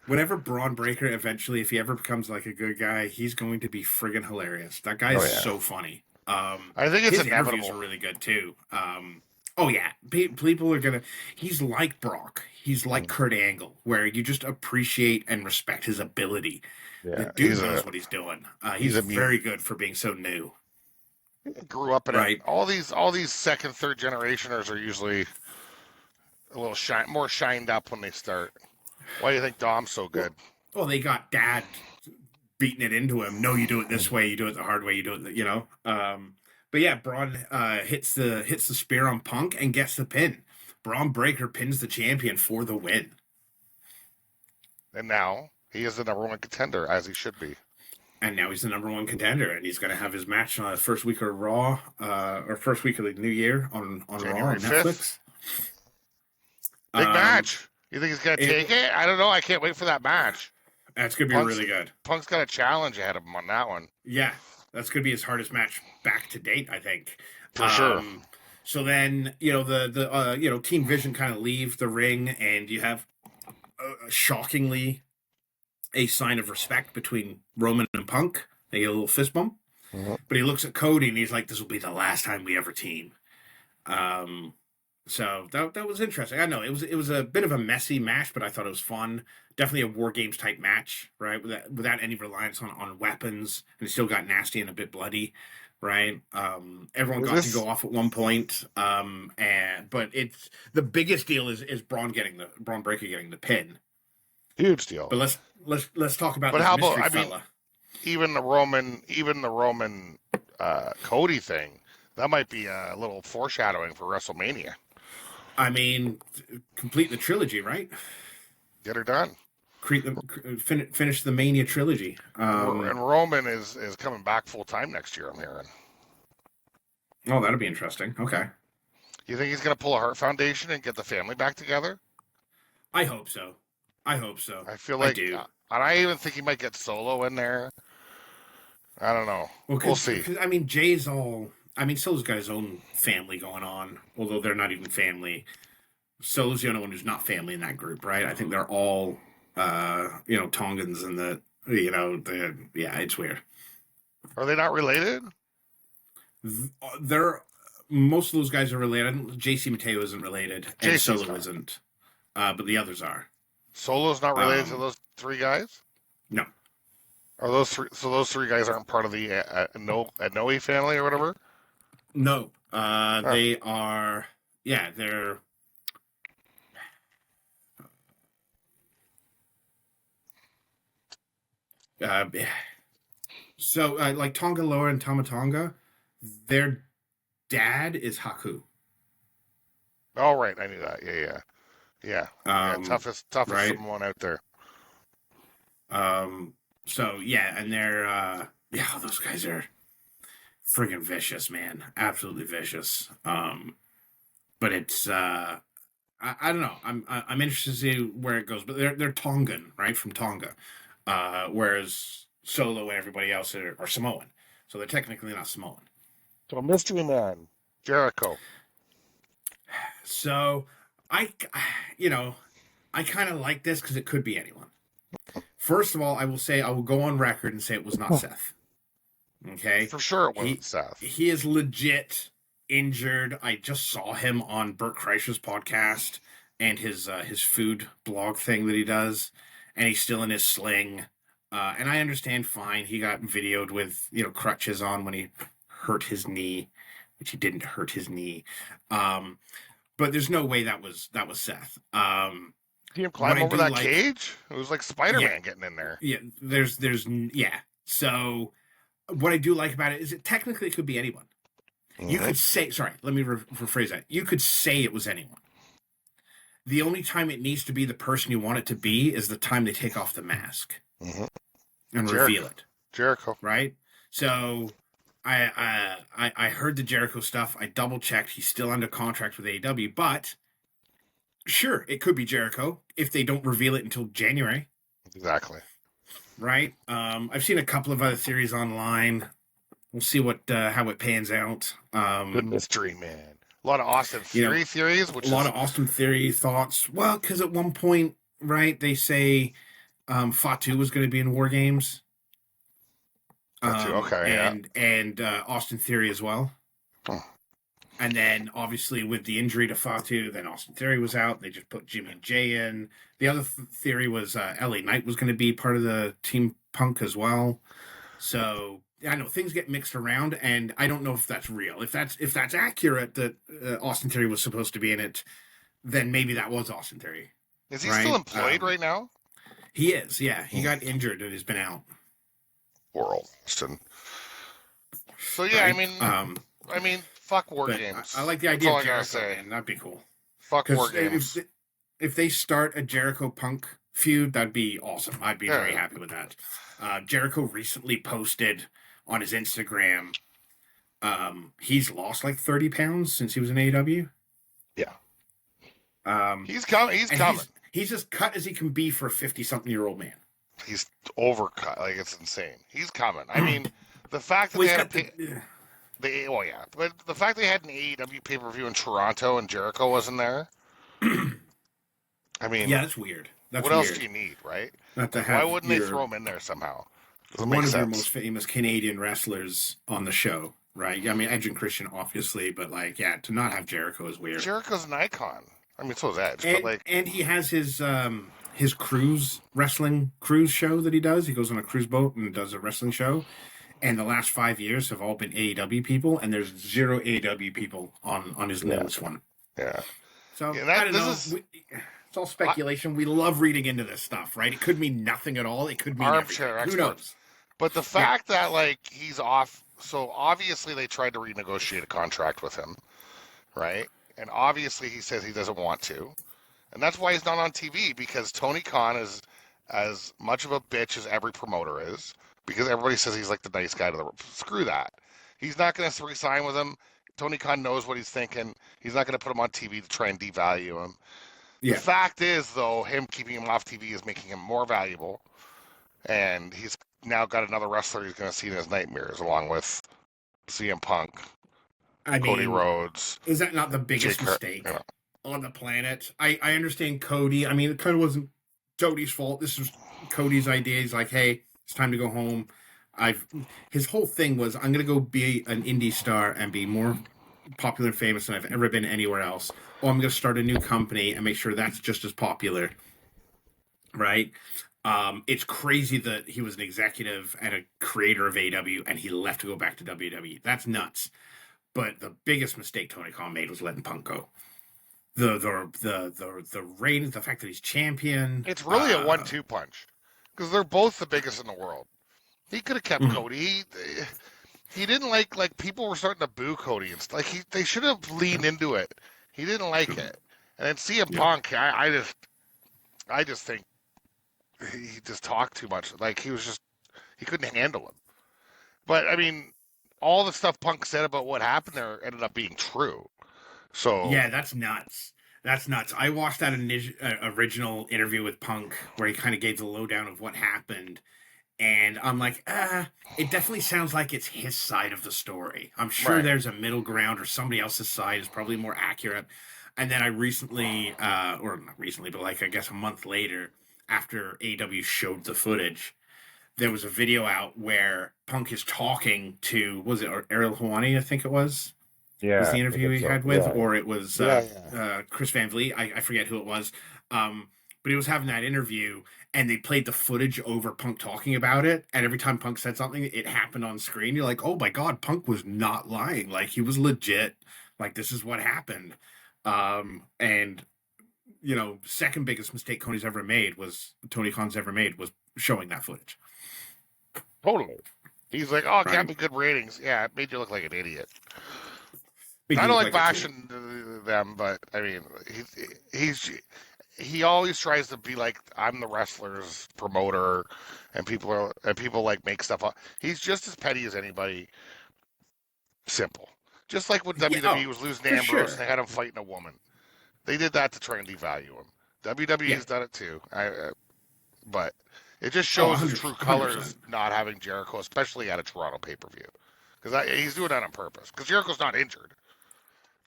Whenever Braun Breaker eventually, if he ever becomes like a good guy, he's going to be friggin' hilarious. That guy
Oh
is
yeah.
so funny.
I think it's
His interviews
inevitable.
are really good too. Oh yeah, people are gonna. He's like Brock. He's like Kurt Angle, where you just appreciate and respect his ability. The
Yeah,
dude knows what he's doing.
he's
He's
a
very
mutant.
good for being so new.
Grew up in it.
Right.
All these second, third generationers are usually a little more shined up when they start. Why do you think Dom's so
Well,
good?
well, they got Dad beating it into him. No, you do it this way. You do it the hard way. You do it. But yeah, Braun hits the spear on Punk and gets the pin. Braun Breaker pins the champion for the win.
And now he is the number one contender, as he should be.
And now he's the number one contender, and he's going to have his match on the first week of Raw, or first week of the new year on Raw
January
on
5th.
Netflix.
Big match. You think he's going to take it? I don't know. I can't wait for that match.
That's going to be really good.
Punk's got a challenge ahead of him on that one.
Yeah, that's going to be his hardest match back to date, I think.
For sure.
So then, the Team Vision kind of leave the ring, and you have shockingly a sign of respect between Roman and Punk. They get a little fist bump, but he looks at Cody and he's like, "This will be the last time we ever team." So that was interesting. I know it was a bit of a messy match, but I thought it was fun. Definitely a War Games type match, right? Without any reliance on weapons, and it still got nasty and a bit bloody, right? Everyone got to go off at one point, but it's the biggest deal is Braun Breaker getting the pin.
Huge deal.
But let's talk about this
how
mystery
about,
fella.
Even the Roman Cody thing, that might be a little foreshadowing for WrestleMania.
I mean, complete the trilogy, right?
Get her done.
Finish the Mania trilogy.
And Roman is coming back full time next year, I'm hearing.
Oh, that'll be interesting. Okay.
You think he's going to pull a Hart Foundation and get the family back together?
I hope so. I
feel like,
I do.
And I even think he might get Solo in there. I don't know. We'll see.
I mean, Solo's got his own family going on, although they're not even family. Solo's the only one who's not family in that group, right? I think they're all, Tongans and it's weird.
Are they not related?
Most of those guys are related. JC Mateo isn't related, and
JC's
Solo
not.
isn't, but the others are.
Solo's not related to those three guys?
No.
Are those three? So those three guys aren't part of the Noe family or whatever?
No. They are. Yeah, they're. So, like Tonga Loa and Tamatonga, their dad is Haku.
Oh, right. I knew that. Yeah. Toughest
right?
Samoan out there.
So yeah, and they're those guys are friggin' vicious, man. Absolutely vicious. But it's I don't know. I'm interested to see where it goes. But they're Tongan, right? From Tonga. Whereas Solo and everybody else are Samoan. So they're technically not Samoan.
So Mystery Man, Jericho.
So I kind of like this because it could be anyone. First of all, I will go on record and say it was not Seth. Okay?
For sure it wasn't Seth.
He is legit injured. I just saw him on Bert Kreischer's podcast and his food blog thing that he does, and he's still in his sling. And I understand fine. He got videoed with, crutches on when he hurt his knee, which he didn't hurt his knee. But there's no way that was Seth.
See him climb over that cage? It was like Spider-Man getting in there.
Yeah, So what I do like about it is technically it could be anyone. You could say, sorry, let me rephrase that. You could say it was anyone. The only time it needs to be the person you want it to be is the time they take off the mask. and reveal
Jericho.
it,
Jericho.
right? So I heard the Jericho stuff. I double checked. He's still under contract with AEW, but sure, it could be Jericho if they don't reveal it until January,
Exactly.
right? I've seen a couple of other theories online. We'll see what how it pans out.
Good mystery, man. A lot of Austin
You know,
Theory theories,
a
which
lot
is
of Austin Theory thoughts. Well, because at one point, right, they say Fatu was going to be in War Games,
okay, yeah.
and Austin Theory as well.
Hmm.
And then obviously with the injury to Fatu, then Austin Theory was out. They just put Jimmy and Jay in. The other theory was LA Knight was going to be part of the Team Punk as well. So I know things get mixed around, and I don't know if that's real. If that's accurate that Austin Theory was supposed to be in it, then maybe that was Austin Theory.
Is he
Right?
still employed right now?
He is. Yeah, he got injured and has been out.
Poor old Austin. So yeah,
Right?
I mean, fuck War
But
Games.
I like the
That's
idea
all
of
I gotta
Jericho,
say.
man. That'd be cool.
Fuck War
Because
Games.
if they start a Jericho Punk feud, that'd be awesome. I'd be very
Yeah.
happy with that. Jericho recently posted on his Instagram. He's lost like 30 pounds since he was in AEW.
Yeah.
Um,
He's coming. He's
and
coming.
he's as cut as he can be for a 50-something-year-old man.
He's overcut. Like, it's insane. He's coming. I mean, the fact that
Well,
they
he's
had
got
oh yeah, but the fact they had an AEW pay-per-view in Toronto and Jericho wasn't there. I mean,
yeah, that's weird. That's
what
weird.
else do you need, right?
Not to
Like,
have
why wouldn't they throw him in there somehow? Doesn't
one
make
of your
sense.
most famous Canadian wrestlers on the show, right? I mean, Edge and Christian, obviously, but like, yeah, to not have Jericho is weird.
Jericho's an icon. I mean, so is Edge,
And
but like,
he has his cruise wrestling cruise show that he does. He goes on a cruise boat and does a wrestling show. And the last 5 years have all been AEW people, and there's 0 AEW people on his newest one.
yeah.
So
Yeah,
I don't know. It's all speculation. We love reading into this stuff, right? It could mean nothing at all. It could mean
Armchair
everything. Who
experts.
knows?
But the fact that like he's off, so obviously they tried to renegotiate a contract with him, right? And obviously he says he doesn't want to, and that's why he's not on TV, because Tony Khan is as much of a bitch as every promoter is, because everybody says he's like the nice guy to the screw that. He's not going to resign with him. Tony Khan knows what he's thinking. He's not going to put him on TV to try and devalue him.
Yeah.
The fact is, though, him keeping him off TV is making him more valuable, and he's now got another wrestler he's going to see in his nightmares, along with CM Punk, Cody Rhodes.
Is that not the biggest mistake on the planet? I understand Cody. I mean, it kind of wasn't Cody's fault. This was Cody's idea. He's like, hey, it's time to go home. His whole thing was, I'm going to go be an indie star and be more popular and famous than I've ever been anywhere else. Or I'm going to start a new company and make sure that's just as popular. Right? It's crazy that he was an executive and a creator of AEW and he left to go back to WWE. That's nuts. But the biggest mistake Tony Khan made was letting Punk go. The reign, the fact that he's champion.
It's really a 1-2 punch, because they're both the biggest in the world. He could have kept Cody. He didn't like people were starting to boo Cody and stuff. Like they should have leaned into it. He didn't like it. And then CM Punk, I just think he just talked too much. Like he couldn't handle him. But I mean, all the stuff Punk said about what happened there ended up being true. So
yeah, that's nuts. That's nuts. I watched that original interview with Punk where he kind of gave the lowdown of what happened. And I'm like, it definitely sounds like it's his side of the story. I'm sure there's a middle ground or somebody else's side is probably more accurate. And then I recently, or not recently, but like I guess a month later, after AEW showed the footage, there was a video out where Punk is talking to, was it Ariel Helwani, I think it was?
Yeah.
Was the interview he had with, or it was
Yeah.
Chris Van Vliet? I forget who it was. But he was having that interview, and they played the footage over Punk talking about it. And every time Punk said something, it happened on screen. You're like, oh my God, Punk was not lying. Like, he was legit. Like, this is what happened. And, you know, second biggest mistake Tony Khan's ever made was showing that footage.
totally. He's like, oh, it got me good ratings. Yeah, it made you look like an idiot. I don't like bashing them, but I mean, he's he always tries to be like, I'm the wrestler's promoter, and people like make stuff up. He's just as petty as anybody. Simple. Just like when
Yeah,
WWE was losing to
for
Ambrose and
sure.
they had him fighting a woman. They did that to try and devalue him.
Yeah.
WWE's done it too. But it just
Oh,
shows his
100,
true colors
100%.
not having Jericho, especially at a Toronto pay per view, because he's doing that on purpose. Because Jericho's not injured.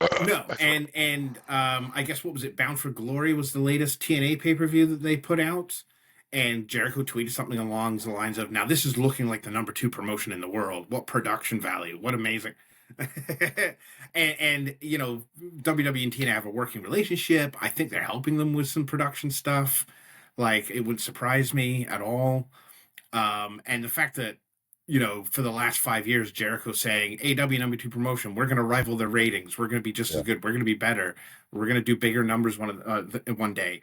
No,
That's what.
and I guess what was it? Bound for Glory was the latest TNA pay per view that they put out, and Jericho tweeted something along the lines of, "Now this is looking like the #2 promotion in the world. What production value? What amazing!" and WWE and TNA have a working relationship. I think they're helping them with some production stuff. Like it wouldn't surprise me at all. And the fact that, for the last 5 years, Jericho saying, AW #2 promotion, we're going to rival their ratings. We're going to be just as good. We're going to be better. We're going to do bigger numbers one day.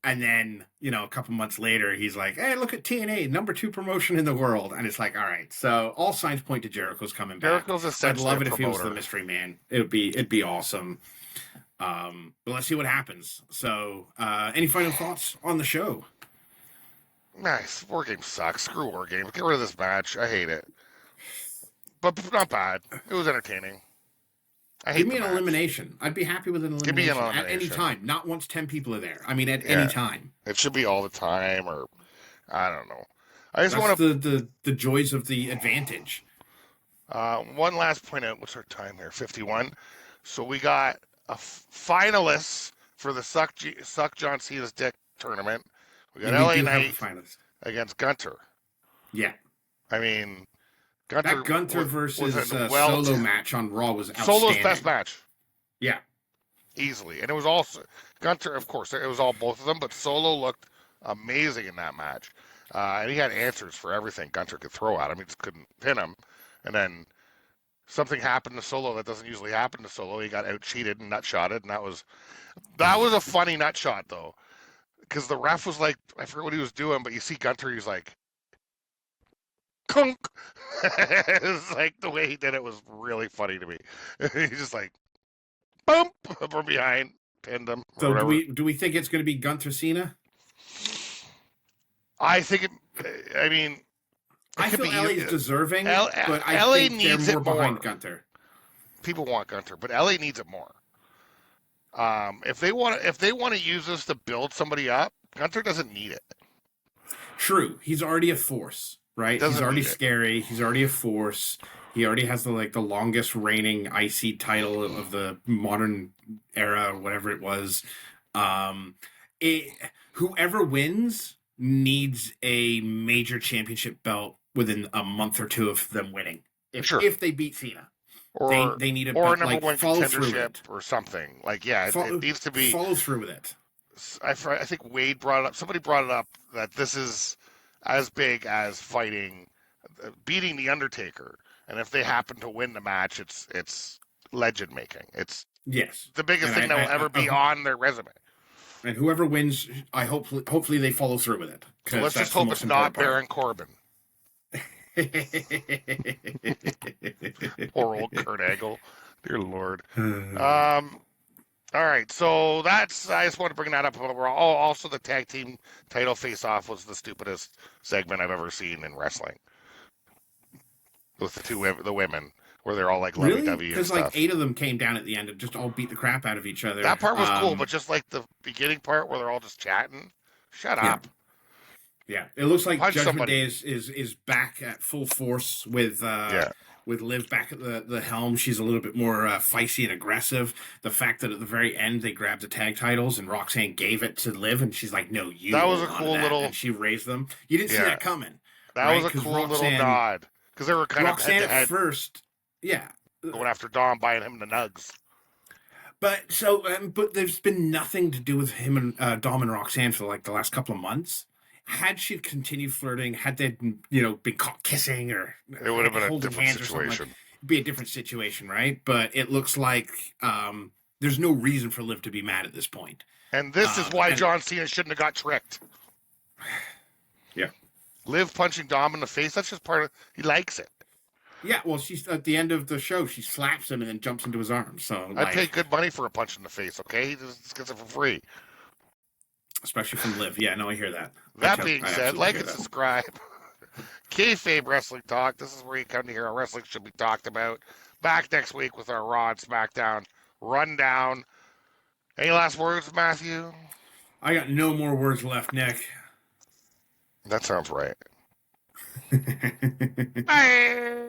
And then, a couple months later, he's like, hey, look at TNA, #2 promotion in the world. And it's like, all right. So all signs point to Jericho's coming back.
Jericho's
I'd
essentially a
love it if he was the
promoter.
mystery man. It'd be awesome. But let's see what happens. So, any final thoughts on the show?
Nice. War Games sucks. Screw War Games. Get rid of this match. I hate it. But not bad. It was entertaining. I
Give
hate
me
the
an
match.
elimination. I'd be happy with an
Give me an
elimination at any
elimination.
time. Not once 10 people are there. I mean, at any
Yeah.
time.
It should be all the time, or I don't know. I just
That's
want
the joys of the advantage.
to. One last point out. What's our time here? 51. So we got a finalists for the Suck John Cena's Dick tournament. We got
And we
LA
do have a
Knight
finalist.
against Gunter.
Yeah.
I mean, Gunter
That Gunther
was
versus
a well
solo match on Raw was
solo's best
outstanding.
match
Yeah.
easily, and it was also Gunter. Of course, it was all both of them, but Solo looked amazing in that match, and he had answers for everything Gunter could throw at him. He just couldn't pin him, and then something happened to Solo that doesn't usually happen to Solo. He got out cheated and nut shotted, and that was a funny nut shot though, because the ref was like, I forget what he was doing, but you see Gunter, he's like, "Kunk." It's like the way he did it was really funny to me. He's just like, bump from behind, pinned him or
So do
whatever.
we think it's going to be Gunther Cena?
I think it. I mean, it
I
could
feel
be.
LA's deserving, but I
LA
think they're
needs
more
it
behind
more.
Gunther.
People want Gunter, but LA needs it more. If they want to use this to build somebody up, Gunter doesn't need it.
True. He's already a force, right? He's
Doesn't
already
need it.
scary. He's already a force. He already has the longest reigning IC title of the modern era, or whatever it was. Um, it, whoever wins needs a major championship belt within a month or two of them winning.
Sure.
If they beat Cena,
Or
they need a
or a
belt,
number
like
one
follow through with
contendership
it.
or something. Like yeah, it needs to be.
Follow through with it.
I think Wade brought it up. Somebody brought it up that this is as big as beating the Undertaker, and if they happen to win the match, it's legend making. It's
Yes,
the biggest
and
thing that will ever be on their resume.
and whoever wins, I hopefully they follow through with it,
So
because
let's just
that's the
hope
most
it's not
important
Baron Corbin or old Kurt Angle. Dear Lord.
part.
All right, so I just want to bring that up overall. Oh, also the tag team title face-off was the stupidest segment I've ever seen in wrestling with the women, where they're all like
Really?
lovey-dovey and
Because like
stuff.
8 of them came down at the end and just all beat the crap out of each other.
That part was cool, but just like the beginning part where they're all just chatting, shut
Yeah.
up.
Yeah, it looks like
Punch
Judgment
somebody.
Day is back at full force
Yeah,
with Liv back at the helm. She's a little bit more feisty and aggressive. The fact that at the very end they grabbed the tag titles and Roxanne gave it to Liv, and she's like, "No, you
that was
hold
a
on to
cool
that,"
little.
and she raised them. You didn't see
Yeah,
that coming,
that
right?
was a
Because
cool little nod because they were kind of head
Roxanne
to
at
head
first, yeah.
going after Dom, buying him the nugs.
But there's been nothing to do with him and Dom and Roxanne for like the last couple of months. Had she continued flirting, had they been caught kissing or
It would have been a
holding
different
hands or something, like,
situation.
it'd be a different situation, right? But it looks like there's no reason for Liv to be mad at this point.
And this is why
And
John Cena shouldn't have got tricked.
yeah,
Liv punching Dom in the face, that's just part of, he likes it.
yeah. Well, she's at the end of the show. She slaps him and then jumps into his arms. So
I'd pay
like,
good money for a punch in the face, okay? He just gets it for free.
especially from Liv. Yeah, no, I hear that.
That being
I
said,
absolutely
like
hear
and
that.
subscribe. KayFabe Wrestling Talk. This is where you come to hear how wrestling should be talked about. Back next week with our Raw and SmackDown rundown. Any last words, Matthew?
I got no more words left, Nick.
That sounds right. Bye.